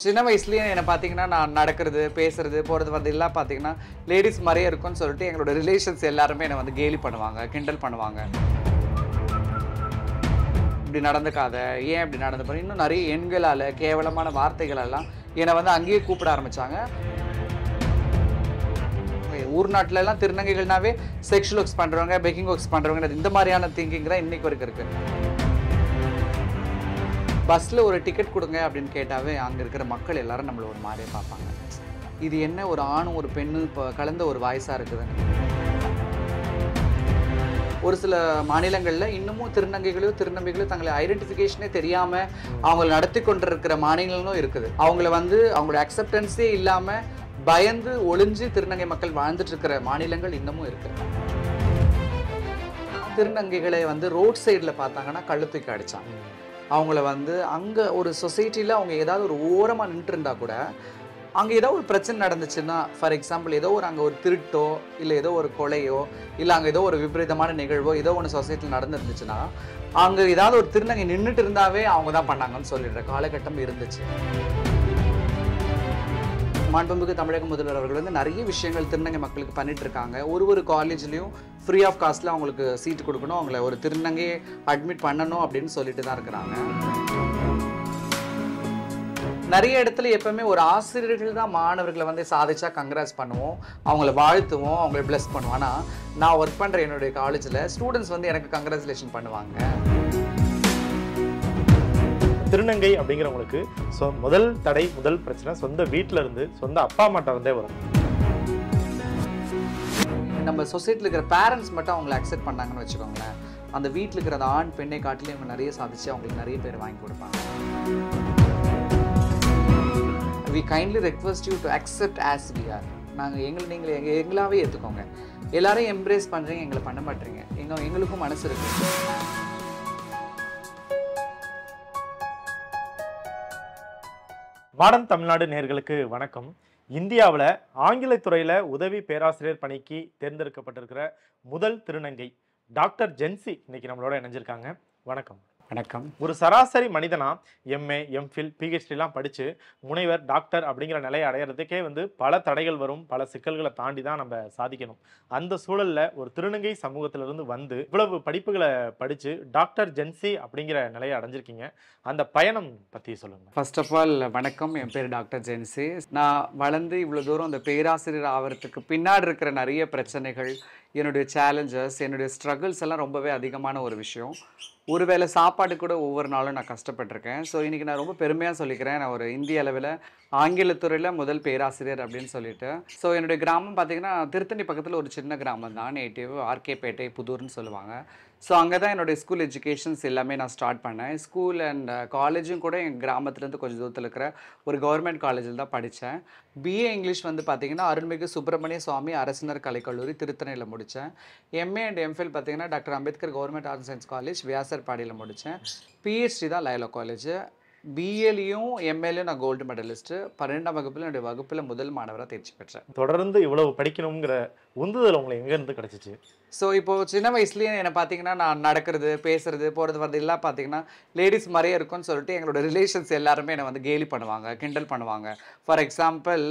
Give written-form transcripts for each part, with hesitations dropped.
சின்ன வயசுலயே என்ன பார்த்தீங்கன்னா, நான் நடக்கிறது, பேசுறது, போறது வந்து எல்லாம் பார்த்தீங்கன்னா, லேடீஸ் மாரியே இருக்கும்னு சொல்லிட்டு எங்களோட ரிலேஷன்ஸ் எல்லாருமே என்ன வந்து கேலி பண்ணுவாங்க, கிண்டல் பண்ணுவாங்க. இப்படி நடந்துக்காத, ஏன் இப்படி நடந்து போற? இன்னும் நிறைய எண்களால, கேவலமான வார்த்தைகளெல்லாம் என்னை வந்து அங்கேயே கூப்பிட ஆரம்பிச்சாங்க. ஊர் நாட்டுல எல்லாம் திருநங்கைகள்னாவே செக்ஷுவல் ஒர்க்ஸ் பண்றவங்க, பெக்கிங் ஒர்க்ஸ் பண்றவங்க, இந்த மாதிரியான திங்கிங் தான் இன்னைக்கு வரைக்கும் இருக்கு. பஸ்ல ஒரு டிக்கெட் கொடுங்க அப்படின்னு கேட்டாவே அங்க இருக்கிற மக்கள் எல்லாரும் நம்மள ஒரு மாதிரியே பார்ப்பாங்க. இது என்ன ஒரு ஆணும் ஒரு பெண்ணும் இப்போ கலந்த ஒரு வாய்ஸா இருக்குது. ஒரு சில மாநிலங்கள்ல இன்னமும் திருநங்கைகளோ தங்களை ஐடென்டிஃபிகேஷனே தெரியாம அவங்க நடத்தி கொண்டிருக்கிற மாநிலங்களும் இருக்குது. அவங்கள வந்து அவங்களோட அக்செப்டன்ஸே இல்லாம பயந்து ஒளிஞ்சு திருநங்கை மக்கள் வாழ்ந்துட்டு இருக்கிற மாநிலங்கள் இன்னமும் இருக்கு. திருநங்கைகளை வந்து ரோட் சைடில் பார்த்தாங்கன்னா கள்ளு தூக்கி அடிச்சாங்க. அவங்கள வந்து அங்கே ஒரு சொசைட்டியில் அவங்க ஏதாவது ஒரு ஓரமாக நின்று இருந்தா கூட அங்கே ஏதோ ஒரு பிரச்சனை நடந்துச்சுன்னா, ஃபார் எக்ஸாம்பிள் ஏதோ ஒரு அங்கே ஒரு திருட்டோ இல்லை ஏதோ ஒரு கொலையோ இல்லை அங்கே ஏதோ ஒரு விபரீதமான நிகழ்வோ ஏதோ ஒன்று சொசைட்டியில் நடந்துருந்துச்சுன்னா அங்கே ஏதாவது ஒரு திருநங்கை நின்றுட்டு இருந்தாவே அவங்க தான் பண்ணாங்கன்னு சொல்லிடுற காலகட்டம் இருந்துச்சு. மாண்புமிகு தமிழக முதல்வர் அவர்கள் வந்து நிறைய விஷயங்கள் திருநங்கை மக்களுக்கு பண்ணிட்டு இருக்காங்க. ஒரு காலேஜ்லேயும் ஃப்ரீ ஆஃப் காஸ்ட்ல அவங்களுக்கு சீட் கொடுக்கணும், அவங்கள ஒரு திருநங்கையை அட்மிட் பண்ணணும் அப்படின்னு சொல்லிட்டு தான் இருக்கிறாங்க. நிறைய இடத்துல எப்பவுமே ஒரு ஆசிரியர்கள் தான் மாணவர்களை வந்து சாதிச்சா கங்க்ராட்ஸ் பண்ணுவோம், அவங்கள வாழ்த்துவோம், அவங்கள பிளஸ் பண்ணுவோம். ஆனால் நான் ஒர்க் பண்ணுற என்னுடைய காலேஜில் ஸ்டூடெண்ட்ஸ் வந்து எனக்கு கங்க்ராச்சுலேஷன் பண்ணுவாங்க. திருநங்கை அப்படிங்கிறவங்களுக்கு முதல் தடை, முதல் பிரச்சனை சொந்த வீட்டில இருந்து, சொந்த அப்பா அம்மாட்ட இருந்தே வரும். நம்ம சொசைட்டியில் இருக்கிற பேரண்ட்ஸ் மட்டும் அவங்களை அக்செப்ட் பண்ணாங்கன்னு வச்சுக்கோங்களேன், அந்த வீட்டில் இருக்கிற அந்த ஆண் பெண்ணை காட்டிலும் இவங்க நிறைய சாதிச்சு அவங்களுக்கு நிறைய பேர் வாங்கி கொடுப்பாங்க. We kindly request you to accept as we are. நீங்கள் எங்களாவே ஏற்றுக்கோங்க. எல்லாரையும் எம்ப்ரேஸ் பண்ணுறீங்க, எங்களை பண்ண மாட்டீங்க. எங்களுக்கும் மனசு இருக்கு. மாடர்ன் தமிழ்நாடு நேயர்களுக்கு வணக்கம். இந்தியாவில் ஆங்கிலத்துறையில் உதவி பேராசிரியர் பணிக்கு தேர்ந்தெடுக்கப்பட்டிருக்கிற முதல் திருநங்கை டாக்டர் ஜென்சி இன்னைக்கு நம்மளோட இணைஞ்சிருக்காங்க. வணக்கம். வணக்கம். ஒரு சராசரி மனிதனா எம்ஏ, எம்ஃபில், பிஹெச்டிலாம் படித்து முனைவர், டாக்டர் அப்படிங்கிற நிலையை அடையிறதுக்கே வந்து பல தடைகள் வரும், பல சிக்கல்களை தாண்டி தான் நம்ம சாதிக்கணும். அந்த சூழலில் ஒரு திருநங்கை சமூகத்திலிருந்து வந்து இவ்வளவு படிப்புகளை படித்து டாக்டர் ஜென்சி அப்படிங்கிற நிலையை அடைஞ்சிருக்கீங்க. அந்த பயணம் பற்றி சொல்லுங்கள். ஃபர்ஸ்ட் ஆஃப் ஆல் வணக்கம், என் பேர் டாக்டர் ஜென்சி. நான் வளர்ந்து இவ்வளோ தூரம் அந்த பேராசிரியர் ஆகிறதுக்கு பின்னாடி இருக்கிற நிறைய பிரச்சனைகள், என்னுடைய சேலஞ்சஸ், என்னுடைய ஸ்ட்ரகிள்ஸ் எல்லாம் ரொம்பவே அதிகமான ஒரு விஷயம். ஒருவேளை சாப்பாடு கூட ஒவ்வொரு நாளும் நான் கஷ்டப்பட்டிருக்கேன். ஸோ இன்றைக்கி நான் ரொம்ப பெருமையாக சொல்லிக்கிறேன், நான் ஒரு இந்திய அளவில் ஆங்கிலத்துறையில் முதல் பேராசிரியர் அப்படின்னு சொல்லிட்டு. ஸோ என்னுடைய கிராமம் பார்த்திங்கன்னா திருத்தணி பக்கத்தில் ஒரு சின்ன கிராமம் தான், நேட்டிவ் ஆர்கேபேட்டை புதூர்னு சொல்லுவாங்க. ஸோ அங்கே தான் என்னுடைய ஸ்கூல் எஜுகேஷன்ஸ் எல்லாமே நான் ஸ்டார்ட் பண்ணேன். ஸ்கூல் அண்ட் காலேஜும் கூட எங்கள் கிராமத்துலேருந்து கொஞ்சம் தூரத்தில் இருக்கிற ஒரு கவர்மெண்ட் காலேஜில் தான் படித்தேன். பிஏ இங்கிலீஷ் வந்து பார்த்திங்கன்னா அருள்மிகு சுப்பிரமணிய சுவாமி அரசினர் கலைக்கல்லூரி திருத்தணியில் முடித்தேன். எம்ஏ அண்ட் எம்ஃபில் பார்த்திங்கன்னா doctor Ambedkar government arts science college வியாசர்பாடியில் முடித்தேன். பிஹெச்டி தான் லயோலா காலேஜ். பிஏலையும் எம்ஏலையும் நான் கோல்டு மெடலிஸ்ட்டு. 12ஆம் வகுப்பில் என்னுடைய வகுப்பில் முதல் மாணவராக தேர்ச்சி பெற்றேன். தொடர்ந்து இவ்வளவு படிக்கணுங்கிற உந்துதல் உங்களுக்கு எங்கேருந்து கிடச்சிச்சு? ஸோ இப்போது சின்ன வயசுலேயே என்னை பார்த்தீங்கன்னா நான் நடக்கிறது, பேசுறது, போகிறது வரது எல்லாம் பார்த்தீங்கன்னா லேடிஸ் மாதிரியே இருக்கும்னு சொல்லிட்டு எங்களோட ரிலேஷன்ஸ் எல்லாருமே என்னை வந்து கேலி பண்ணுவாங்க, கிண்டல் பண்ணுவாங்க. ஃபார் எக்ஸாம்பிள்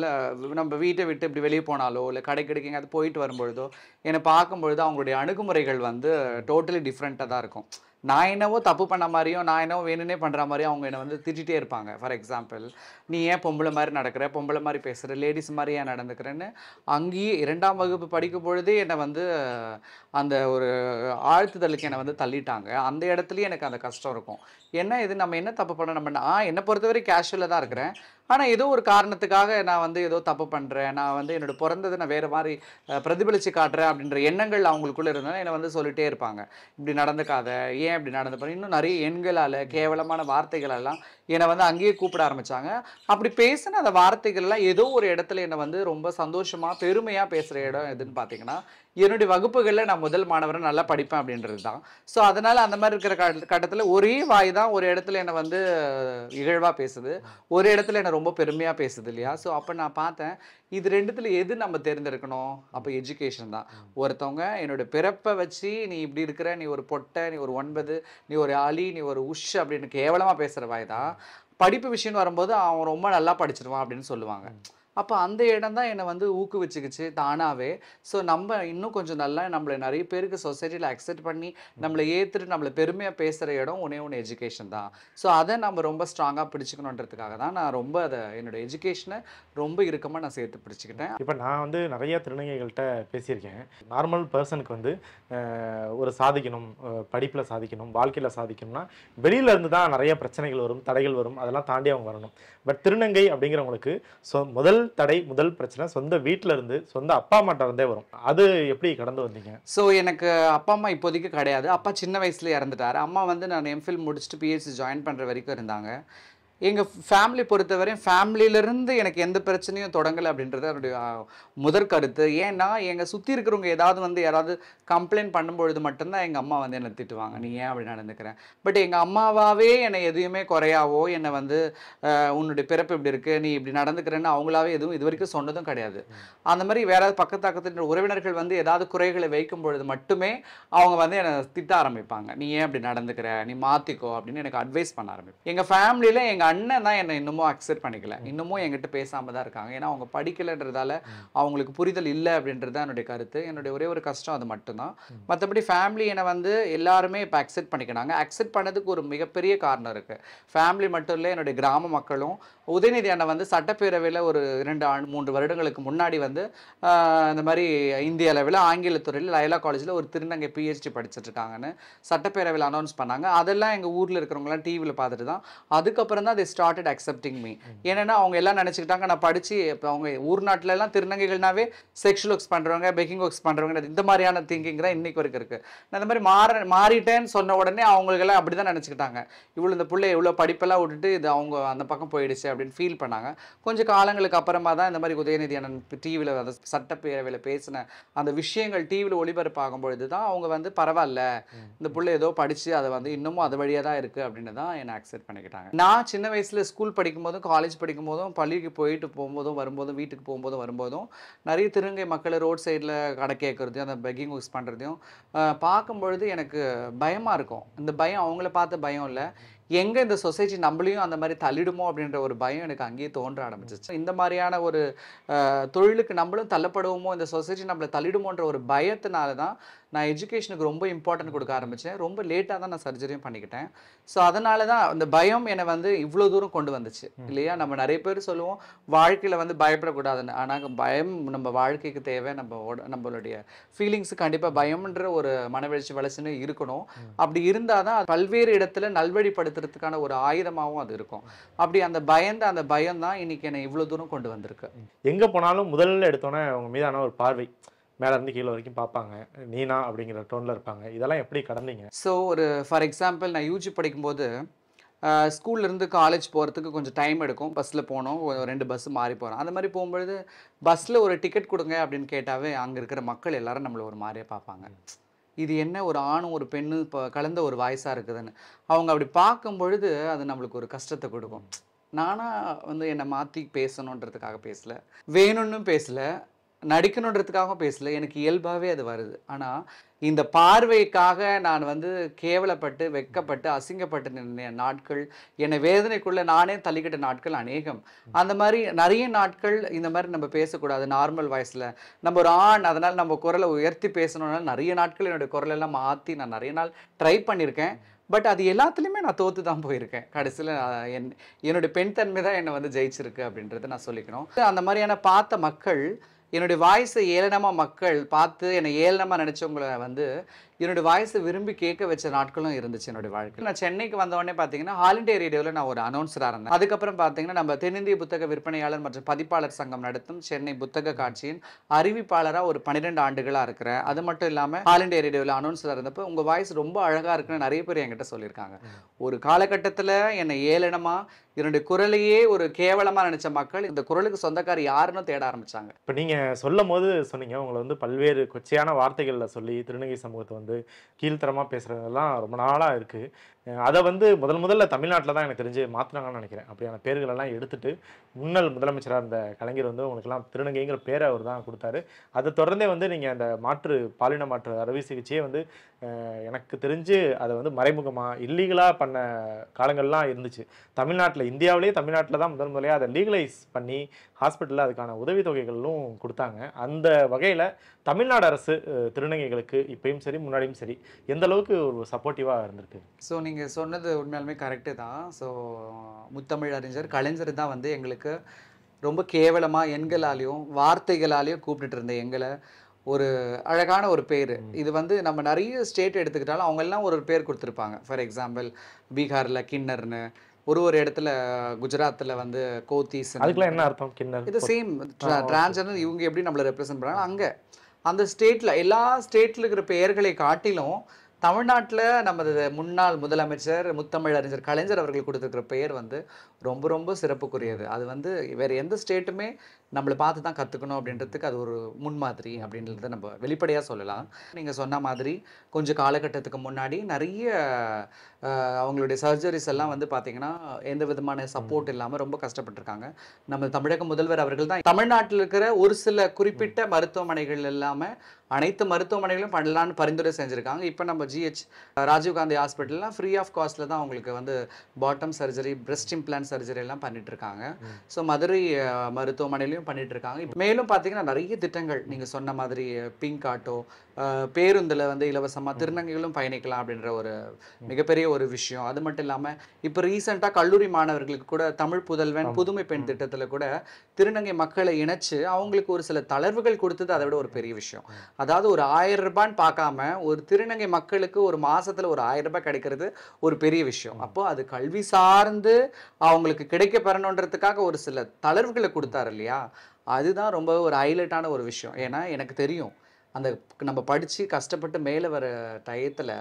நம்ம வீட்டை விட்டு இப்படி வெளியே போனாலோ இல்லை கடைக்கு எங்கேயாவது போயிட்டு வரும்பொழுதோ என்னை பார்க்கும்பொழுது அவங்களுடைய அணுகுமுறைகள் வந்து டோட்டலி டிஃப்ரெண்ட்டாக தான் இருக்கும். நான் என்னவோ தப்பு பண்ண மாதிரியும், நான் என்னவோ வேணுன்னே பண்ணுற மாதிரியும் அவங்க என்னை வந்து திட்டிகிட்டே இருப்பாங்க. ஃபார் எக்ஸாம்பிள், நீ ஏன் பொம்பளை மாதிரி நடக்கிற, பொம்பளை மாதிரி பேசுகிற, லேடிஸ் மாதிரி ஏன் நடந்துக்கிறேன்னு அங்கேயே 2ஆம் வகுப்பு படிக்கும் பொழுதே என்னை வந்து அந்த ஒரு ஆழ்த்துதலுக்கு என்னை வந்து தள்ளிட்டாங்க. அந்த இடத்துலையும் எனக்கு அந்த கஷ்டம் இருக்கும். என்ன இது, நம்ம என்ன தப்பு பண்ண, நம்ம என்னை பொறுத்தவரை கேஷுவலாக தான் இருக்கிறேன், ஆனால் ஏதோ ஒரு காரணத்துக்காக நான் வந்து ஏதோ தப்பு பண்ணுறேன், நான் வந்து என்னோட பிறந்ததை நான் வேறு மாதிரி பிரதிபலித்து காட்டுறேன் அப்படின்ற எண்ணங்கள் அவங்களுக்குள்ளே இருந்தாலும் என்னை வந்து சொல்லிகிட்டே இருப்பாங்க, இப்படி நடந்துக்காத, ஏன் இப்படி நடந்து போகிறேன். இன்னும் நிறைய எண்களால், கேவலமான வார்த்தைகளெல்லாம் என்னை வந்து அங்கேயே கூப்பிட ஆரம்பித்தாங்க. அப்படி பேசின அந்த வார்த்தைகள்லாம் ஏதோ ஒரு இடத்துல என்னை வந்து ரொம்ப சந்தோஷமாக பெருமையாக பேசுகிற இடம் எதுன்னு பார்த்தீங்கன்னா, என்னுடைய வகுப்புகளில் நான் முதல் மாணவரை நல்லா படிப்பேன் அப்படின்றது தான். ஸோ அதனால் அந்த மாதிரி இருக்கிற கட்டத்தில் ஒரே வாய் தான் ஒரு இடத்துல என்னை வந்து இகழ்வாக பேசுது, ஒரு இடத்துல என்னை ரொம்ப பெருமையாக பேசுது இல்லையா. ஸோ அப்போ நான் பார்த்தேன், இது ரெண்டுத்துல எது நம்ம தேர்ந்தெடுக்கணும். அப்போ எஜுகேஷன் தான். ஒருத்தவங்க என்னோட பிறப்பை வச்சு நீ இப்படி இருக்கிற, நீ ஒரு பொட்டை, நீ ஒரு 9, நீ ஒரு அலி, நீ ஒரு உஷ் அப்படின்னு கேவலமாக பேசுகிற வாய் தான். படிப்பு விஷயம் வரும்போது அவன் ரொம்ப நல்லா படிச்சிருவான் அப்படின்னு சொல்லுவாங்க. அப்போ அந்த இடம் தான் என்னை வந்து ஊக்குவிச்சுக்கிச்சு தானாகவே. ஸோ நம்ம இன்னும் கொஞ்சம் நல்லா நம்மளை நிறைய பேருக்கு சொசைட்டியில் அக்செப்ட் பண்ணி நம்மளை ஏற்றுட்டு நம்மளை பெருமையாக பேசுகிற இடம் ஒன்று எஜுகேஷன் தான். ஸோ அதை நம்ம ரொம்ப ஸ்ட்ராங்காக பிடிச்சிக்கணுன்றதுக்காக தான் நான் ரொம்ப அதை என்னோட எஜுகேஷனை ரொம்ப இறுக்கமாக நான் சேர்த்து பிடிச்சிக்கிட்டேன். இப்போ நான் வந்து நிறைய திருநங்கைகள்கிட்ட பேசியிருக்கேன். நார்மல் பர்சனுக்கு வந்து ஒரு சாதிக்கணும், படிப்பில் சாதிக்கணும், வாழ்க்கையில் சாதிக்கணும்னா வெளியில இருந்து தான் நிறைய பிரச்சனைகள் வரும், தடைகள் வரும், அதெல்லாம் தாண்டி அவங்க வரணும். பட் திருநங்கை அப்படிங்கிறவங்களுக்கு முதல் தடை, முதல் பிரச்சனை சொந்த வீட்டில இருந்து, சொந்த அப்பா அம்மாட்ட இருந்தே வரும். அது எப்படி கடந்து வந்தீங்க? ஸோ எனக்கு அப்பா அம்மா இப்போதைக்கு கிடையாது. அப்பா சின்ன வயசுல இறந்துட்டாரு. அம்மா வந்து நான் எம்ஃபில் முடிச்சுட்டு பிஹெச்டி ஜாயின் பண்ணுற வரைக்கும் இருந்தாங்க. எங்கள் ஃபேமிலி பொறுத்தவரையும் ஃபேமிலியிலேருந்து எனக்கு எந்த பிரச்சனையும் தொடங்கலை அப்படின்றது என்னுடைய முதற் கருத்து. ஏன்னா எங்கள் சுற்றி இருக்கிறவங்க ஏதாவது வந்து யாராவது கம்ப்ளைண்ட் பண்ணும்பொழுது மட்டும்தான் எங்கள் அம்மா வந்து என்னை திட்டுவாங்க, நீ ஏன் அப்படி நடந்துக்கிறேன். பட் எங்கள் அம்மாவாகவே என்னை எதுவுமே குறையாவோ என்னை வந்து உன்னுடைய பிறப்பு இப்படி இருக்குது, நீ இப்படி நடந்துக்கிறேன்னு அவங்களாவே எதுவும் இது வரைக்கும் சொன்னதும் கிடையாது. அந்த மாதிரி வேற பக்கத்து உறவினர்கள் வந்து ஏதாவது குறைகளை வைக்கும் பொழுது மட்டுமே அவங்க வந்து என்னை திட்ட ஆரம்பிப்பாங்க, நீ ஏன் அப்படி நடந்துக்கிற, நீ மாற்றிக்கோ அப்படின்னு எனக்கு அட்வைஸ் பண்ண ஆரம்பிப்பேன். எங்கள் ஃபேமிலியில் எங்கள் அண்ணன் தான் என்னை இன்னமும் அக்செப்ட் பண்ணிக்கல, இன்னமும் என்கிட்ட பேசாமல் தான் இருக்காங்க. ஏன்னா அவங்க படிக்கலைன்றதால அவங்களுக்கு புரிதல் இல்லை அப்படின்றது தான் என்னுடைய கருத்து. என்னுடைய ஒரே ஒரு கஷ்டம் அது மட்டும்தான். மற்றபடி ஃபேமிலி என்னை வந்து எல்லாருமே இப்போ அக்செப்ட் பண்ணிக்கிறாங்க. அக்செப்ட் பண்ணதுக்கு ஒரு மிகப்பெரிய காரணம் இருக்குது. ஃபேமிலி மட்டும் இல்லை, என்னுடைய கிராம மக்களும். உதயநிதி அண்ணன் வந்து சட்டப்பேரவையில் ஒரு 2-3 வருடங்களுக்கு முன்னாடி வந்து இந்த மாதிரி இந்திய அளவில் ஆங்கிலத்துறையில் லயலா காலேஜில் ஒரு திருநங்கை பிஹெச்டி படிச்சுட்டு இருக்காங்கன்னு சட்டப்பேரவையில் அனௌன்ஸ் பண்ணாங்க. அதெல்லாம் எங்கள் ஊரில் இருக்கிறவங்களாம் டிவியில் பார்த்துட்டு தான் அதுக்கப்புறம் தான் they started accepting me. ஏன்னா அவங்க எல்லாம் நினச்சிக்கிட்டாங்க நான் படித்து, இப்போ அவங்க ஊர் நாட்டிலலாம் திருநங்கைகள்னாவே செக்ஷுவல் ஒர்க்ஸ் பண்ணுறவங்க, பெக்கிங் ஒர்க்ஸ் பண்ணுறவங்க, இந்த மாதிரியான திங்கிங் தான் இன்னைக்கு வரைக்கும் இருக்குது. நான் இந்த மாதிரி மாறிட்டேன்னு சொன்ன உடனே அவங்களுக்கெல்லாம் அப்படி தான் நினச்சிக்கிட்டாங்க, இவ்வளோ இந்த பிள்ளை இவ்வளோ படிப்பெல்லாம் விட்டுட்டு இது அவங்க அந்த பக்கம் போயிடுச்சு அப்படின்னு ஃபீல் பண்ணாங்க. கொஞ்சம் காலங்களுக்கு அப்புறமா தான் இந்த மாதிரி உதயநிதி அண்ணன் டிவியில் அந்த சட்டப்பேரவையில் பேசின அந்த விஷயங்கள் டிவியில் ஒளிபரப்பாகும்பொழுது தான் அவங்க வந்து பரவாயில்ல, இந்த பிள்ளை ஏதோ படித்து அதை வந்து இன்னமும் அது வழியாக தான் இருக்குது அப்படின்னு தான் என்னை அக்செப்ட் பண்ணிக்கிட்டாங்க. நான் சின்ன வயசில் ஸ்கூல் படிக்கும்போதும் காலேஜ் படிக்கும்போதும் பள்ளிக்கு போயிட்டு போகும்போதும் வரும்போதும் வீட்டுக்கு போகும்போதும் வரும்போதும் நிறைய திருநங்கை மக்களை ரோட் சைடில் கடை கேட்குறதையும் அந்த பெக்கிங் ஒர்க்ஸ் பண்ணுறதையும் பார்க்கும்பொழுது எனக்கு பயமாக இருக்கும். இந்த பயம் அவங்கள பார்த்த பயம் இல்லை, எங்கே இந்த சொசைட்டி நம்மளையும் அந்த மாதிரி தள்ளிடுமோ அப்படின்ற ஒரு பயம் எனக்கு அங்கேயே தோன்ற ஆரம்பிச்சிச்சு. இந்த மாதிரியான ஒரு தொழிலுக்கு நம்மளும் தள்ளப்படுவோமோ, இந்த சொசைட்டி நம்மளை தள்ளிடுமோன்ற ஒரு பயத்தினால தான் நான் எஜுகேஷனுக்கு ரொம்ப இம்பார்ட்டன்ட் கொடுக்க ஆரம்பித்தேன். ரொம்ப லேட்டாக தான் நான் சர்ஜரியும் பண்ணிக்கிட்டேன். ஸோ அதனால தான் அந்த பயம் என்னை வந்து இவ்வளோ தூரம் கொண்டு வந்துச்சு இல்லையா. நம்ம நிறைய பேர் சொல்லுவோம் வாழ்க்கையில் வந்து பயப்படக்கூடாதுன்னு, ஆனால் பயம் நம்ம வாழ்க்கைக்கு தேவை. நம்மளுடைய ஃபீலிங்ஸு கண்டிப்பாக பயம்ன்ற ஒரு மனவெழுச்சி வளர்ச்சின்னு இருக்கணும். அப்படி இருந்தால் தான் பல்வேறு இடத்துல நல்வழிப்படுத்துறதுக்கான ஒரு ஆயுதமாகவும் அது இருக்கும். அப்படி அந்த பயம் தான் இன்னைக்கு என்னை இவ்வளோ தூரம் கொண்டு வந்திருக்கு. எங்கே போனாலும் முதல்ல எடுத்தோன்னே அவங்க மீதான ஒரு பார்வை மேலே இருந்து கீழே வரைக்கும் பார்ப்பாங்க, நீனா அப்படிங்கிற டோனில் இருப்பாங்க. இதெல்லாம் எப்படி கடந்தீங்க? ஸோ ஒரு ஃபார் எக்ஸாம்பிள் நான் யூஜி படிக்கும்போது ஸ்கூல்லேருந்து காலேஜ் போகிறதுக்கு கொஞ்சம் டைம் எடுக்கும். பஸ்ஸில் போனோம், 2 பஸ்ஸு மாறி போகிறோம். அந்த மாதிரி போகும்பொழுது பஸ்ஸில் ஒரு டிக்கெட் கொடுங்க அப்படின்னு கேட்டாவே அங்கே இருக்கிற மக்கள் எல்லாரும் நம்மளை ஒரு மாதிரியே பார்ப்பாங்க. இது என்ன ஒரு ஆணும் ஒரு பெண்ணும் இப்போ கலந்த ஒரு வாய்ஸாக இருக்குதுன்னு அவங்க அப்படி பார்க்கும் பொழுது அது நம்மளுக்கு ஒரு கஷ்டத்தை கொடுக்கும். நானாக வந்து என்னை மாற்றி பேசணுன்றதுக்காக பேசலை, வேணும்னு பேசலை, நடிக்கணுன்றதுக்காகவும் பேசல, எனக்கு இயல்பாகவே அது வருது. ஆனால் இந்த பார்வைக்காக நான் வந்து கேவலப்பட்டு வெட்கப்பட்டு அசிங்கப்பட்டு நின்ற நாட்கள், என்னை வேதனைக்குள்ளே நானே தள்ளிக்கிட்ட நாட்கள் அநேகம். அந்த மாதிரி நிறைய நாட்கள் இந்த மாதிரி நம்ம பேசக்கூடாது நார்மல் வாய்ஸில், நம்ம ஒரு ஆண் அதனால் நம்ம குரலை உயர்த்தி பேசணுன்னால நிறைய நாட்கள் என்னுடைய குரலெல்லாம் மாற்றி நான் நிறைய நாள் ட்ரை பண்ணியிருக்கேன். பட் அது எல்லாத்துலேயுமே நான் தோற்று தான் போயிருக்கேன். கடைசியில் என்னுடைய பெண் தன்மை தான் என்னை வந்து ஜெயிச்சிருக்கு அப்படின்றத நான் சொல்லிக்கணும். அந்த மாதிரியான பார்த்த மக்கள், என்னுடைய வாய்ஸை ஏளனமாக மக்கள் பார்த்து என்னை ஏளனமாக நினச்சவங்களை வந்து என்னுடைய வாய்ஸை விரும்பி கேட்க வச்ச நாட்களும் இருந்துச்சு என்னுடைய வாழ்க்கையில். நான் சென்னைக்கு வந்தோடனே பார்த்தீங்கன்னா ஆல் இண்டியா ரேடியோவில் நான் ஒரு அனௌன்சராக இருந்தேன். அதுக்கப்புறம் பார்த்தீங்கன்னா நம்ம தென்னிந்திய புத்தக விற்பனையாளர் மற்றும் பதிப்பாளர் சங்கம் நடத்தும் சென்னை புத்தக காட்சியின் அறிவிப்பாளராக ஒரு 12 ஆண்டுகளாக இருக்கிறேன். அது மட்டும் இல்லாமல் ஆல் இண்டியா ரேடியோவில் அனௌன்சராக இருந்தப்போ உங்கள் வாய்ஸ் ரொம்ப அழகாக இருக்குன்னு நிறைய பேர் என்கிட்ட சொல்லியிருக்காங்க. ஒரு காலகட்டத்தில் என்னை ஏளனமாக என்னுடைய குரலையே ஒரு கேவலமாக நினச்ச மக்கள் இந்த குரலுக்கு சொந்தக்காரி யாருன்னு தேட ஆரம்பித்தாங்க. இப்போ நீங்கள் சொல்லும்போது சொன்னீங்க, உங்கள வந்து பல்வேறு கொச்சையான வார்த்தைகள்ல சொல்லி திருநங்கை சமூகத்த வந்து கீழ்த்தரமா பேசுறதெல்லாம் ரொம்ப நாளா இருக்கு. அத வந்து முதல்ல தமிழ்நாட்டுல தான் எனக்கு தெரிஞ்சு மாத்துனாங்கன்னு நெனைக்கிறேன். அப்படியான பேர்கள் எல்லாம் எடுத்துட்டு, முன்னாள் முதலமைச்சரா இருந்த கலைஞர் வந்து உங்களுக்கெல்லாம் திருநங்கைங்கிற பேர அவர் தான் குடுத்தாரு. அத தொடர்ந்தே வந்து நீங்க அந்த பாலின மாற்று அறுவை சிகிச்சையே வந்து எனக்கு தெரிஞ்சு அத வந்து மறைமுகமா, இல்லீகலா பண்ண காலங்கள்லாம் இருந்துச்சு. இந்தியாவிலேயே தமிழ்நாட்டுல தான் முதலியா அத லீகலைஸ் பண்ணி, ஹாஸ்பிட்டல்ல அதுக்கான உதவித்தொகைகளும் குடுத்தாங்க. அந்த வகையில தமிழ்நாடு அரசு திருநங்கைகளுக்கு இப்பயும் சரி, முன்னாடியும் சரி, எந்த அளவுக்கு ஒரு சப்போர்ட்டிவா இருந்திருக்கு? ஸோ நீங்க சொன்னது உண்மையாலுமே கரெக்ட்டு தான். ஸோ முத்தமிழ் அறிஞர் கலைஞர் தான் வந்து எங்களுக்கு ரொம்ப கேவலமா எண்களாலயும், வார்த்தைகளாலயும் கூப்பிட்டுட்டு இருந்த எங்கள ஒரு அழகான ஒரு பேரு. இது வந்து நம்ம நெறைய ஸ்டேட் எடுத்துக்கிட்டாலும் அவங்க எல்லாம் ஒரு பேர் குடுத்திருப்பாங்க. ஃபார் எக்ஸாம்பிள் பீகார்ல கின்னர்ன்னு, ஒரு இடத்துல குஜராத்ல வந்து கோத்தீஸ்ன்னு. அதுக்கெல்லாம் என்ன அர்த்தம்? கிண்ணர். இது சேம் டிரான்ஸ்ஜெண்டர் இவங்க எப்படி நம்மள ரெப்ரசென்ட் பண்றாங்க அங்க அந்த ஸ்டேட்ல எல்லா ஸ்டேட்ல இருக்கிற பெயர்களை காட்டிலும் தமிழ்நாட்டுல நமது முன்னாள் முதலமைச்சர் முத்தமிழ் அறிஞர் கலைஞர் அவர்கள் கொடுத்திருக்கிற பெயர் வந்து ரொம்ப ரொம்ப சிறப்புக்குரியது. அது வந்து வேற எந்த ஸ்டேட்டுமே நம்மளை பார்த்து தான் கத்துக்கணும் அப்படின்றதுக்கு அது ஒரு முன்மாதிரி அப்படின்றத நம்ம வெளிப்படையா சொல்லலாம். நீங்க சொன்ன மாதிரி கொஞ்சம் காலகட்டத்துக்கு முன்னாடி நிறைய அவங்களுடைய சர்ஜரிஸ் எல்லாம் வந்து பார்த்தீங்கன்னா எந்த விதமான சப்போர்ட் இல்லாமல் ரொம்ப கஷ்டப்பட்டிருக்காங்க. நம்ம தமிழக முதல்வர் அவர்கள் தான் தமிழ்நாட்டில் இருக்கிற ஒரு சில குறிப்பிட்ட மருத்துவமனைகள் இல்லாமல் அனைத்து மருத்துவமனைகளும் பண்ணலான்னு பரிந்துரை செஞ்சுருக்காங்க. இப்போ நம்ம ராஜீவ்காந்தி ஹாஸ்பிட்டல்லாம் ஃப்ரீ ஆஃப் காஸ்ட்டில் தான் அவங்களுக்கு வந்து bottom surgery, breast implant surgery எல்லாம் பண்ணிட்டு இருக்காங்க. ஸோ மதுரை மருத்துவமனையிலையும் பண்ணிட்டு இருக்காங்க. மேலும் பார்த்தீங்கன்னா நிறைய திட்டங்கள் நீங்கள் சொன்ன மாதிரி பிங்க் ஆட்டோ, பேருந்தில் வந்து இலவசமாக திருநங்கைகளும் பயணிக்கலாம் அப்படின்ற ஒரு மிகப்பெரிய ஒரு விஷயம். அது மட்டும் இல்லாமல் இப்போ ரீசெண்டாக கல்லூரி மாணவர்களுக்கு கூட தமிழ் புதல்வன் புதுமை பெண் திட்டத்தில் கூட திருநங்கை மக்களை இணைச்சு அவங்களுக்கு ஒரு சில தளர்வுகள் கொடுத்தது அதை விட ஒரு பெரிய விஷயம். அதாவது ஒரு 1000 ரூபான்னு பார்க்காம ஒரு திருநங்கை மக்களுக்கு ஒரு மாசத்துல ஒரு 1000 ரூபாய் கிடைக்கிறது ஒரு பெரிய விஷயம். அப்போ அது கல்வி சார்ந்து அவங்களுக்கு கிடைக்க பெறணுன்றதுக்காக ஒரு சில தளர்வுகளை கொடுத்தாரு இல்லையா, அதுதான் ரொம்ப ஒரு ஹைலைட்டான ஒரு விஷயம். ஏன்னா எனக்கு தெரியும் அந்த நம்ம படிச்சு கஷ்டப்பட்டு மேலே வர டயத்துல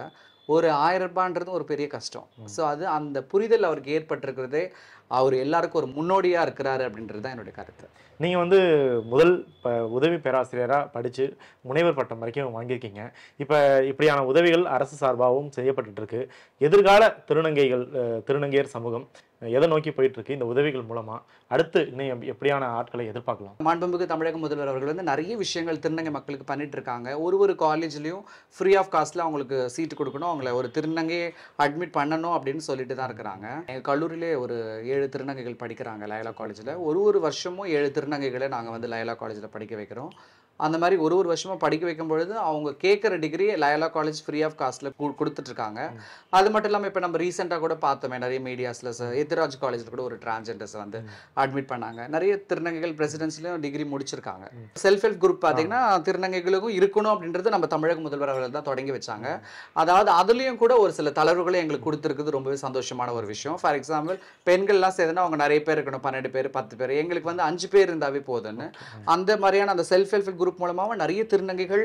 ஒரு 1000 ரூபான்றது ஒரு பெரிய கஷ்டம். ஸோ அது அந்த புரிதல் அவருக்கு ஏற்பட்டிருக்கிறதே அவர் எல்லாருக்கும் ஒரு முன்னோடியா இருக்கிறாரு அப்படின்றது தான் என்னுடைய கருத்து. நீங்க வந்து முதல் உதவி பேராசிரியரா படிச்சு முனைவர் பட்டம் வரைக்கும் வாங்கியிருக்கீங்க. இப்ப இப்படியான உதவிகள் அரசு சார்பாகவும் செய்யப்பட்டுட்டு இருக்கு. எதிர்கால திருநங்கையர் சமூகம் எதை நோக்கி போயிட்டு இருக்கு இந்த உதவிகள் மூலமா? அடுத்து இன்னும் எப்படியான ஆட்களை எதிர்பார்க்கலாம்? மாண்புமிகு தமிழக முதல்வர் அவர்கள் வந்து நிறைய விஷயங்கள் திருநங்கை மக்களுக்கு பண்ணிட்டு இருக்காங்க. ஒரு காலேஜ்லயும் ஃப்ரீ ஆஃப் காஸ்ட்ல அவங்களுக்கு சீட்டு கொடுக்கணும், அவங்கள ஒரு திருநங்கையை அட்மிட் பண்ணணும் அப்படின்னு சொல்லிட்டு தான் இருக்கிறாங்க. எங்கள் கல்லூரியிலே ஒரு 7 திருநங்கைகள் படிக்கிறாங்க லயோலா காலேஜில். ஒரு வருஷமும் 7 திருநங்கைகளை நாங்கள் வந்து லயோலா காலேஜில் படிக்க வைக்கிறோம். அந்த மாதிரி ஒரு வருஷமா படிக்க வைக்கும் பொழுது அவங்க கேட்குற degree Loyola college free of காஸ்ட்ல கொடுத்துட்ருக்காங்க. அது மட்டும் இல்லாமல் இப்போ நம்ம ரீசெண்டாக கூட பார்த்தோமே நிறைய மீடியாஸில் எத்திராஜ் காலேஜில் கூட ஒரு டிரான்ஸ்ஜெண்டர்ஸை வந்து அட்மிட் பண்ணாங்க. நிறைய திருநங்கைகள் பிரசிடென்சிலையும் டிகிரி முடிச்சிருக்காங்க. செல்ஃப் ஹெல்ப் குரூப் பார்த்தீங்கன்னா திருநங்கைகளுக்கும் இருக்கணும் அப்படின்றது நம்ம தமிழக முதல்வர் அவர்கள் தான் தொடங்கி வச்சாங்க. அதாவது அதுலேயும் கூட ஒரு சில தளர்வுகளை எங்களுக்கு கொடுத்துருக்குது ரொம்பவே சந்தோஷமான ஒரு விஷயம். ஃபார் எக்ஸாம்பிள் பெண்கள்லாம் சேர்ந்துன்னா அவங்க நிறைய பேர் இருக்கணும், 12 பேர் 10 பேர், எங்களுக்கு வந்து 5 பேர் இருந்தாவே போதுன்னு அந்த மாதிரியான அந்த செல்ஃப் ஹெல்ப் குரூப் மூலமாக நிறைய திருநங்கைகள்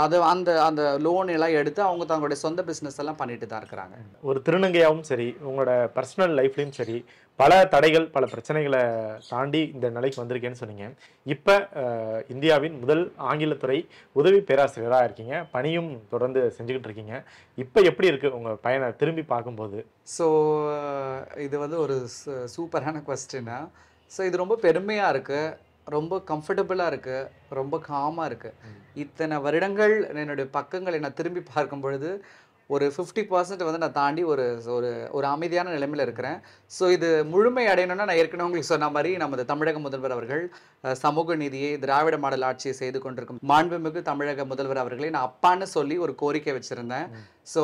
அது அந்த அந்த லோன் எல்லாம் எடுத்து அவங்க தங்களுடைய சொந்த பிஸ்னஸ் எல்லாம் பண்ணிட்டு தான் இருக்கிறாங்க. ஒரு திருநங்கையாகவும் சரி, உங்களோட பர்சனல் லைஃப்லையும் சரி, பல தடைகள் பல பிரச்சனைகளை தாண்டி இந்த நிலைக்கு வந்திருக்கேன்னு சொன்னீங்க. இப்போ இந்தியாவின் முதல் ஆங்கிலத்துறை உதவி பேராசிரியராக இருக்கீங்க, பணியும் தொடர்ந்து செஞ்சுக்கிட்டு இருக்கீங்க. இப்போ எப்படி இருக்கு உங்கள் பயனை திரும்பி பார்க்கும்போது? ஸோ இது வந்து ஒரு சூப்பரான கொஸ்டினா. ஸோ இது ரொம்ப பெருமையாக இருக்குது, ரொம்ப கம்ஃபர்டபுளாக இருக்குது, ரொம்ப காமாக இருக்குது. இத்தனை வருடங்கள் என்னுடைய பக்கங்களை நான் திரும்பி பார்க்கும் பொழுது ஒரு 50% வந்து நான் தாண்டி ஒரு ஒரு ஒரு அமைதியான நிலைமையில் இருக்கிறேன். ஸோ இது முழுமை அடையணும்னா நான் ஏற்கனவே உங்களுக்கு சொன்ன மாதிரி நமது தமிழக முதல்வர் அவர்கள் சமூக நீதியை திராவிட மாடல் ஆட்சியை செய்து கொண்டிருக்கும் மாண்புமிகு தமிழக முதல்வர் அவர்களை நான் அப்பான்னு சொல்லி ஒரு கோரிக்கை வச்சுருந்தேன். ஸோ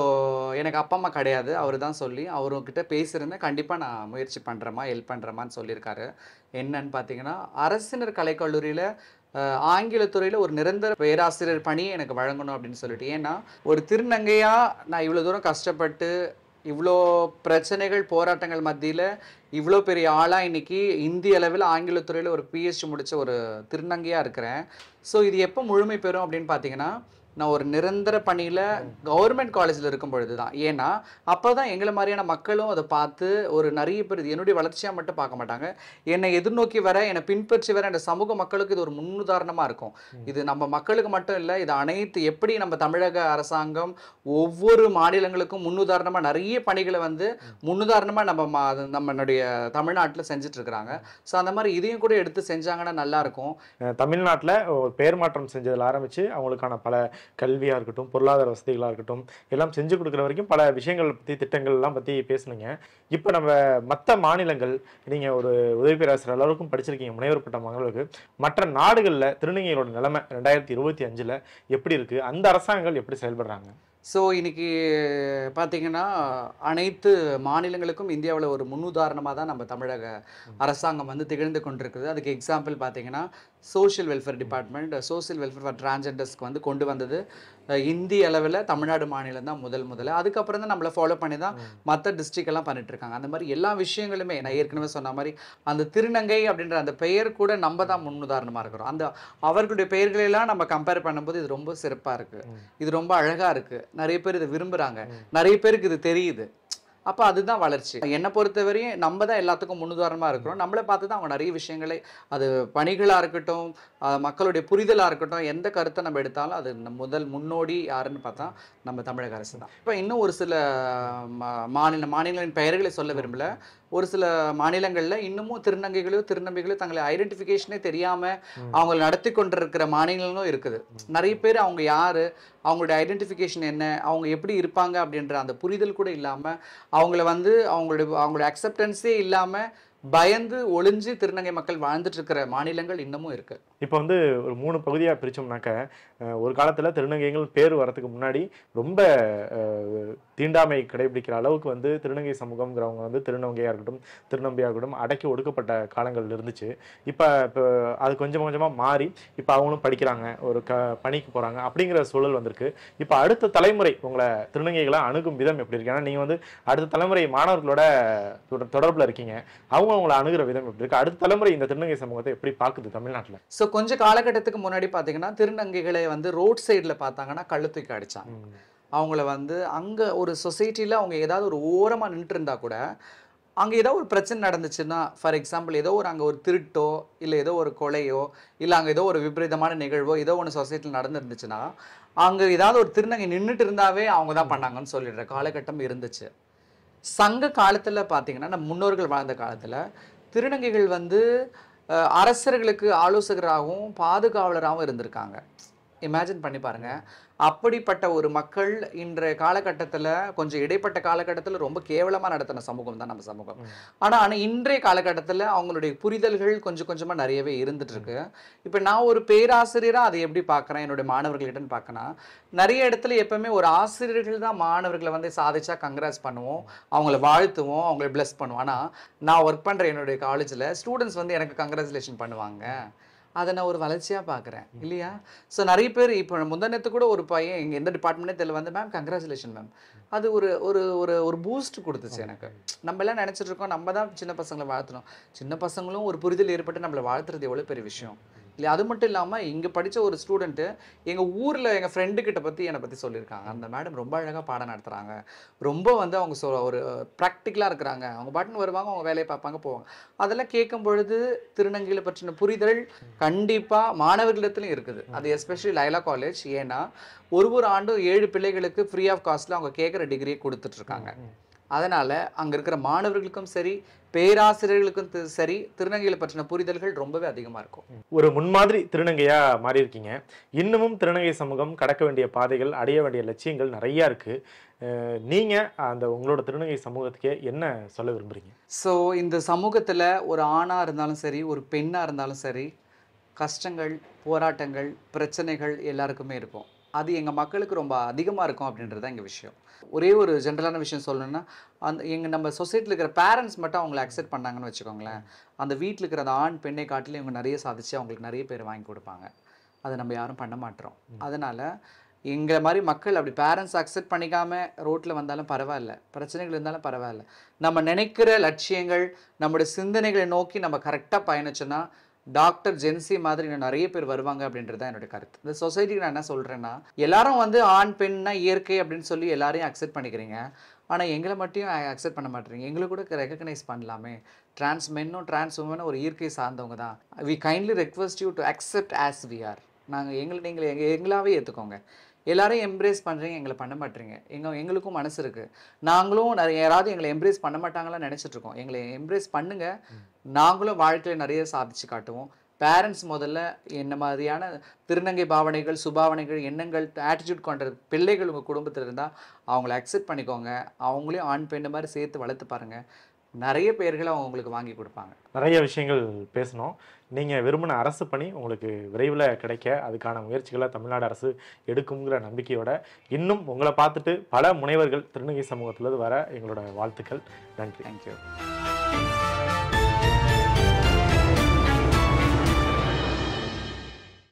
எனக்கு அப்பா அம்மா கிடையாது, அவர் தான் சொல்லி அவர்கிட்ட பேசியிருந்தேன். கண்டிப்பாக நான் முயற்சி பண்ணுறேம்மா, ஹெல்ப் பண்ணுறேம்மான்னு சொல்லியிருக்காரு. என்னன்னு பார்த்தீங்கன்னா அரசினர் கலைக்கல்லூரியில் ஆங்கிலத்துறையில் ஒரு நிரந்தர பேராசிரியர் பணியை எனக்கு வழங்கணும் அப்படின்னு சொல்லிட்டு. ஏன்னா ஒரு திருநங்கையாக நான் இவ்வளோ தூரம் கஷ்டப்பட்டு இவ்வளோ பிரச்சனைகள் போராட்டங்கள் மத்தியில் இவ்வளோ பெரிய ஆளாக இன்னைக்கு இந்திய அளவில் ஆங்கிலத்துறையில் ஒரு PhD முடித்த ஒரு திருநங்கையாக இருக்கிறேன். ஸோ இது எப்போ முழுமை பெறும் அப்படின்னு பார்த்தீங்கன்னா நான் ஒரு நிரந்தர பணியில் கவர்மெண்ட் காலேஜில் இருக்கும் பொழுது தான். ஏன்னா அப்போ தான் எங்களை மாதிரியான மக்களும் அதை பார்த்து ஒரு நிறைய பேர் இது என்னுடைய வளர்ச்சியாக மட்டும் பார்க்க மாட்டாங்க, என்னை எதிர்நோக்கி வர, என்னை பின்பற்றி வர இந்த சமூக மக்களுக்கு இது ஒரு முன்னுதாரணமாக இருக்கும். இது நம்ம மக்களுக்கு மட்டும் இல்லை, இது அனைத்து எப்படி நம்ம தமிழக அரசாங்கம் ஒவ்வொரு மாநிலங்களுக்கும் முன்னுதாரணமாக நிறைய பணிகளை வந்து முன்னுதாரணமாக நம்மளுடைய தமிழ்நாட்டில் செஞ்சுட்டு இருக்கிறாங்க. ஸோ அந்த மாதிரி இதையும் கூட எடுத்து செஞ்சாங்கன்னா நல்லாயிருக்கும். தமிழ்நாட்டில் ஒரு பெயர் மாற்றம் செஞ்சதில் ஆரம்பித்து அவங்களுக்கான பல கல்வியாக இருக்கட்டும், பொருளாதார வசதிகளாக இருக்கட்டும், எல்லாம் செஞ்சு கொடுக்குற வரைக்கும் பல விஷயங்கள் பற்றி, திட்டங்கள்லாம் பற்றி பேசுனீங்க. இப்போ நம்ம மற்ற மாநிலங்கள், நீங்கள் ஒரு உதவி பேராசிரியர் அளவுக்கும் படிச்சிருக்கீங்க, முனைவர் பட்ட மகளுக்கு, மற்ற நாடுகளில் திருநங்கைகளோட நிலைமை 2025 எப்படி இருக்குது, அந்த அரசாங்கங்கள் எப்படி செயல்படுறாங்க? ஸோ இன்னைக்கு பார்த்தீங்கன்னா அனைத்து மாநிலங்களுக்கும் இந்தியாவில் ஒரு முன்னுதாரணமாக தான் நம்ம தமிழக அரசாங்கம் வந்து திகழ்ந்து கொண்டிருக்குது. அதுக்கு எக்ஸாம்பிள் பார்த்தீங்கன்னா social welfare department, social welfare for டிரான்ஜெண்டர்ஸ்க்கு வந்து கொண்டு வந்தது இந்திய அளவில் தமிழ்நாடு மாநிலம் தான் முதல்ல. அதுக்கப்புறம் தான் நம்மளை ஃபாலோ பண்ணி தான் மற்ற டிஸ்ட்ரிக்ட் எல்லாம் பண்ணிட்டு இருக்காங்க. அந்த மாதிரி எல்லா விஷயங்களுமே நான் ஏற்கனவே சொன்ன மாதிரி அந்த திருநங்கை அப்படின்ற அந்த பெயர் கூட நம்ம தான் முன்னுதாரணமாக இருக்கிறோம். அந்த அவர்களுடைய பெயர்களெல்லாம் நம்ம கம்பேர் பண்ணும்போது இது ரொம்ப சிறப்பாக இருக்குது, இது ரொம்ப அழகாக இருக்குது, நிறைய பேர் இதை விரும்புகிறாங்க, நிறைய பேருக்கு இது தெரியுது. அப்போ அதுதான் வளர்ச்சி. என்னை பொறுத்தவரையும் நம்ம தான் எல்லாத்துக்கும் முன்னுதாரணமாக இருக்கிறோம். நம்மளை பார்த்து தான் அவங்க நிறைய விஷயங்களை, அது பணிகளாக இருக்கட்டும், மக்களுடைய புரிதலாக இருக்கட்டும், எந்த கருத்தை நம்ம எடுத்தாலும் அது முன்னோடி யாருன்னு பார்த்தா நம்ம தமிழக அரசு தான். இப்போ இன்னும் ஒரு சில மாநிலங்களின் பெயர்களை சொல்ல விரும்பல. ஒரு சில மாநிலங்களில் இன்னமும் திருநங்கைகளோ தங்களை ஐடென்டிஃபிகேஷனே தெரியாமல் அவங்களை நடத்தி கொண்டிருக்கிற மாநிலங்களும் இருக்குது. நிறைய பேர் அவங்க யார், அவங்களுடைய ஐடென்டிஃபிகேஷன் என்ன, அவங்க எப்படி இருப்பாங்க அப்படின்ற அந்த புரிதல் கூட இல்லாமல், அவங்கள வந்து அவங்களுடைய அக்செப்டன்ஸே இல்லாமல் பயந்து ஒளிஞ்சு திருநங்கை மக்கள் வாழ்ந்துட்டு இருக்கிற மாநிலங்கள் இன்னமும் இருக்கு. இப்போ வந்து ஒரு 3 பகுதியாக பிரிச்சோம்னாக்க, ஒரு காலத்தில் திருநங்கைகள் பேர் வரதுக்கு முன்னாடி ரொம்ப தீண்டாமை கடைபிடிக்கிற அளவுக்கு வந்து திருநங்கை சமூகம்ங்கிறவங்க வந்து திருநங்கையாக இருக்கட்டும், திருநம்பியாக இருக்கட்டும் அடக்கி ஒடுக்கப்பட்ட காலங்கள் இருந்துச்சு. இப்போ அது கொஞ்சம் கொஞ்சமாக மாறி இப்போ அவங்களும் படிக்கிறாங்க, ஒரு பணிக்கு போகிறாங்க, அப்படிங்கிற சூழல் வந்திருக்கு. இப்போ அடுத்த தலைமுறை உங்களை திருநங்கைகளை அணுகும் விதம் எப்படி இருக்கு? ஏன்னா நீங்கள் வந்து அடுத்த தலைமுறை மாணவர்களோட தொடர்பில் இருக்கீங்க, அவங்களை அணுகிற விதம் எப்படி இருக்கு? அடுத்த தலைமுறை இந்த திருநங்கை சமூகத்தை எப்படி பார்க்குது தமிழ்நாட்டில்? ஸோ கொஞ்சம் காலகட்டத்துக்கு முன்னாடி பார்த்தீங்கன்னா திருநங்கைகளை வந்து ரோட் சைடில் பார்த்தாங்கன்னா கள்ளு தூக்கி அடிச்சாங்க. அவங்கள வந்து அங்கே ஒரு சொசைட்டியில் அவங்க ஏதாவது ஒரு ஓரமாக நின்றுட்டு இருந்தா கூட, அங்கே ஏதோ ஒரு பிரச்சனை நடந்துச்சுன்னா, ஃபார் எக்ஸாம்பிள் ஏதோ அங்கே ஒரு திருட்டோ இல்லை ஏதோ ஒரு கொலையோ இல்லை அங்கே ஏதோ ஒரு விபரீதமான நிகழ்வோ ஏதோ ஒன்று சொசைட்டியில் நடந்துருந்துச்சுன்னா, அங்கே ஏதாவது ஒரு திருநங்கை நின்றுட்டு இருந்தாவே அவங்க தான் பண்ணாங்கன்னு சொல்லிடுற காலகட்டம் இருந்துச்சு. சங்க காலத்தில் பார்த்தீங்கன்னா நம்ம முன்னோர்கள் வாழ்ந்த காலத்தில் திருநங்கைகள் வந்து அரசர்களுக்கு ஆலோசகராகவும் பாதுகாவலராகவும் இருந்திருக்காங்க. இமேஜின் பண்ணி பாருங்க. அப்படிப்பட்ட ஒரு மக்கள் இன்றைய காலகட்டத்தில், கொஞ்சம் இடைப்பட்ட காலகட்டத்தில் ரொம்ப கேவலமாக நடத்தின சமூகம் தான் நம்ம சமூகம். ஆனால் இன்றைய காலகட்டத்தில் அவங்களுடைய புரிதல்கள் கொஞ்சம் கொஞ்சமாக நிறையவே இருந்துட்டு இருக்கு. இப்போ நான் ஒரு பேராசிரியராக அதை எப்படி பார்க்குறேன், என்னுடைய மாணவர்களிட்டன்னு பார்க்கணும், நிறைய இடத்துல எப்பவுமே ஒரு ஆசிரியர்கள் தான் மாணவர்களை வந்து சாதிச்சா கங்க்ராட்ஸ் பண்ணுவோம், அவங்கள வாழ்த்துவோம், அவங்கள பிளஸ் பண்ணுவோம். ஆனால் நான் ஒர்க் பண்ணுற என்னுடைய காலேஜில் ஸ்டூடெண்ட்ஸ் வந்து எனக்கு கங்க்ராச்சுலேஷன் பண்ணுவாங்க. அதை நான் ஒரு வளர்ச்சியாக பார்க்குறேன் இல்லையா? ஸோ நிறைய பேர் இப்போ முந்தானத்து கூட ஒரு பையன் இங்கே எந்த டிபார்ட்மெண்ட்டே தெரியல வந்து, மேம் கங்க்ராச்சுலேஷன் மேம், அது ஒரு ஒரு ஒரு ஒரு பூஸ்ட் கொடுத்துச்சு எனக்கு. நம்ம எல்லாம் நினச்சிட்டு இருக்கோம் நம்ம தான் சின்ன பசங்களை வாழ்த்தணும், சின்ன பசங்களும் ஒரு புரிதல் ஏற்பட்டு நம்மளை வாழ்த்துறது எவ்வளோ பெரிய விஷயம் இல்லையா? அது மட்டும் இல்லாமல் இங்கே படித்த ஒரு ஸ்டூடெண்ட்டு எங்கள் ஊரில் எங்கள் ஃப்ரெண்டுக்கிட்ட என்னை பற்றி சொல்லியிருக்காங்க, அந்த மேடம் ரொம்ப அழகாக பாடம் நடத்துகிறாங்க, ரொம்ப வந்து அவங்க ஒரு ப்ராக்டிக்கலாக இருக்கிறாங்க, அவங்க பாட்டுன்னு வருவாங்க, அவங்க வேலையை பார்ப்பாங்க போவாங்க. அதெல்லாம் கேட்கும் பொழுது திருநங்கைகளை பற்றின புரிதல் கண்டிப்பாக மாணவர்களிடத்துலையும் இருக்குது. அது எஸ்பெஷலி லைலா காலேஜ். ஏன்னா ஒரு ஆண்டும் 7 பிள்ளைகளுக்கு ஃப்ரீ ஆஃப் காஸ்ட்டில் அவங்க கேட்குற டிகிரியை கொடுத்துட்ருக்காங்க. அதனால் அங்கே இருக்கிற மாணவர்களுக்கும் சரி, பேராசிரியர்களுக்கும் சரி, திருநங்கைகளை பற்றின புரிதல்கள் ரொம்பவே அதிகமாக இருக்கும். ஒரு முன்மாதிரி திருநங்கையா மாறி இருக்கீங்க. இன்னமும் திருநங்கை சமூகம் கடக்க வேண்டிய பாதைகள், அடைய வேண்டிய லட்சியங்கள் நிறையா இருக்கு. நீங்க அந்த உங்களோட திருநங்கை சமூகத்துக்கே என்ன சொல்ல விரும்புறீங்க? ஸோ இந்த சமூகத்தில் ஒரு ஆணாக இருந்தாலும் சரி, ஒரு பெண்ணாக இருந்தாலும் சரி, கஷ்டங்கள், போராட்டங்கள், பிரச்சனைகள் எல்லாருக்குமே இருக்கும். அது எங்கள் மக்களுக்கு ரொம்ப அதிகமாக இருக்கும் அப்படின்றது தான் எங்கள் விஷயம். ஒரே ஒரு ஜென்ரலான விஷயம் சொல்லணும்னா, நம்ம சொசைட்டியில் இருக்கிற பேரண்ட்ஸ் மட்டும் அவங்கள அக்செப்ட் பண்ணாங்கன்னு வச்சுக்கோங்களேன், அந்த வீட்டில் இருக்கிற அந்த ஆண் பெண்ணை காட்டிலும் இவங்க நிறைய சாதிச்சு அவங்களுக்கு நிறைய பேர் வாங்கி கொடுப்பாங்க. அதை நம்ம யாரும் பண்ண மாட்டோம். அதனால் எங்களை மாதிரி மக்கள் அப்படி பேரண்ட்ஸ் அக்செப்ட் பண்ணிக்காமல் ரோட்டில் வந்தாலும் பரவாயில்ல, பிரச்சனைகள் இருந்தாலும் பரவாயில்ல, நம்ம நினைக்கிற லட்சியங்கள், நம்முடைய சிந்தனைகளை நோக்கி நம்ம கரெக்டாக பயணிச்சோன்னா டாக்டர் ஜென்சி மாதிரி இன்னும் நிறைய பேர் வருவாங்க அப்படின்றது தான் என்னோட கருத்து. இந்த சொசைட்டிக்கு நான் என்ன சொல்கிறேன்னா, எல்லாரும் வந்து ஆண் பெண்ணா இயற்கை அப்படின்னு சொல்லி எல்லாரையும் அக்செப்ட் பண்ணிக்கிறீங்க. ஆனால் எங்களை மட்டும் அக்செப்ட் பண்ண மாட்டேறீங்க. எங்களை கூட ரெகக்னைஸ் பண்ணலாமே. டிரான்ஸ் மென்னும் டிரான்ஸ் உமனும் ஒரு இயற்கை சார்ந்தவங்க தான். We kindly request you to accept as we are. நீங்கள் எங்களாவே ஏற்றுக்கோங்க. எல்லாரையும் எம்ப்ரேஸ் பண்ணுறீங்க, எங்களை பண்ண மாட்டேறீங்க. எங்களுக்கும் மனசு இருக்குது. நாங்களும் யாராவது எங்களை எம்ப்ரேஸ் பண்ண மாட்டாங்களான்னு நினச்சிட்ருக்கோம். எங்களை எம்ப்ரேஸ் பண்ணுங்கள். நாங்களும் வாழ்க்கையில் நிறைய சாதிச்சு காட்டுவோம். பேரண்ட்ஸ் முதல்ல என்ன மாதிரியான திருநங்கை பாவனைகள், சுபாவனைகள், எண்ணங்கள், ஆட்டிடியூட் கொண்ட பிள்ளைகள் உங்கள் குடும்பத்தில் இருந்தால் அவங்கள அக்செப்ட் பண்ணிக்கோங்க. அவங்களையும் ஆண் பெண்ணு மாதிரி சேர்த்து வளர்த்து பாருங்கள். நிறைய பேர்களை அவங்க உங்களுக்கு வாங்கி கொடுப்பாங்க. நிறைய விஷயங்கள் பேசணும். நீங்கள் விரும்பின அரசு பணி உங்களுக்கு விரைவில் கிடைக்க அதுக்கான முயற்சிகளை தமிழ்நாடு அரசு எடுக்குங்கிற நம்பிக்கையோட இன்னும் உங்களை பார்த்துட்டு பல முனைவர்கள் திருநங்கை சமூகத்திலிருந்து வர எங்களோட வாழ்த்துக்கள். நன்றி. தேங்க்யூ.